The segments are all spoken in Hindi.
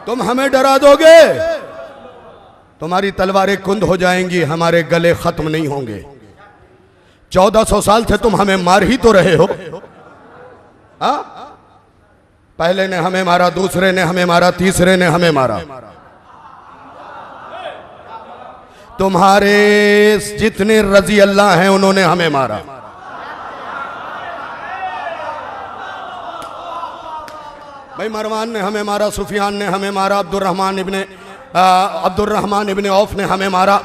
तुम हमें डरा दोगे, तुम्हारी तलवारें कुंद हो जाएंगी, हमारे गले खत्म नहीं होंगे। 1400 साल से तुम हमें मार ही तो रहे हो। हाँ, पहले ने हमें मारा, दूसरे ने हमें मारा, तीसरे ने हमें मारा। तुम्हारे जितने रजी अल्लाह हैं उन्होंने हमें मारा। भाई मरवान ने हमें मारा, सुफियान ने हमें मारा, अब्दुर्रहमान इब्ने औफ ने हमें मारा,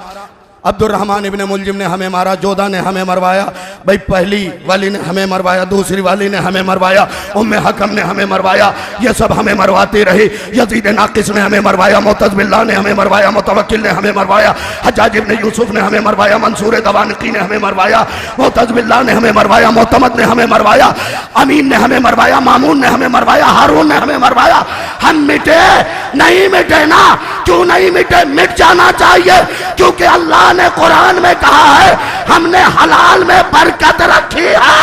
अब्दुर्रहमान इब्ने मुलजिम ने हमें मारा, जोधा ने हमें मरवाया। भाई पहली वाली ने हमें मरवाया, दूसरी वाली ने हमें मरवाया, उम्मे हकम ने हमें मरवाया, ये सब हमें मरवाते रहे। यजीद नाकिस ने हमें मरवाया, मुअतज़ बिल्लाह ने हमें मरवाया, मुतवक्किल ने हमें मरवाया, हज्जाज इब्ने यूसुफ ने हमें मरवाया, मंसूर दवानकी ने हमें मरवाया, मुअतज़ बिल्लाह ने हमें मरवाया, मुअतमद ने हमें मरवाया, अमीन ने हमें मरवाया, मामून ने हमें मरवाया, हारून ने हमें मरवाया। हम मिटे नहीं, मिटे ना। क्यों नहीं मिटे? मिट जाना चाहिए, क्योंकि अल्लाह ने कुरान में कहा है हमने हलाल में बरकत रखी है।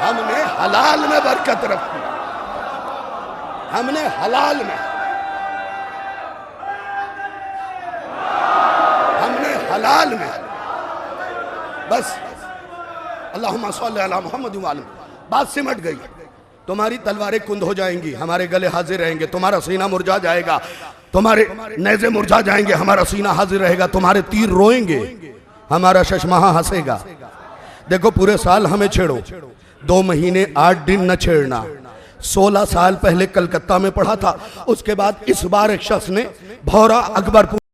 हमने हलाल में बरकत रखी, हमने हलाल में, हमने हलाल में। बस अल्लाहुम्मा सल्ली अला मुहम्मद व आले। बात सिमट गई। तुम्हारी तलवारें कुंद हो जाएंगी, हमारे गले हाजिर रहेंगे, तुम्हारा सीना मुरझा जाएगा, तुम्हारे नेज़े मुरझा जाएंगे, हमारा सीना हाजिर रहेगा, तुम्हारे तीर रोएंगे, हमारा शशमाहा हंसेगा। देखो पूरे साल हमें छेड़ो, 2 महीने 8 दिन न छेड़ना। 16 साल पहले कलकत्ता में पढ़ा था, उसके बाद इस बार एक शख्स ने भौरा अकबर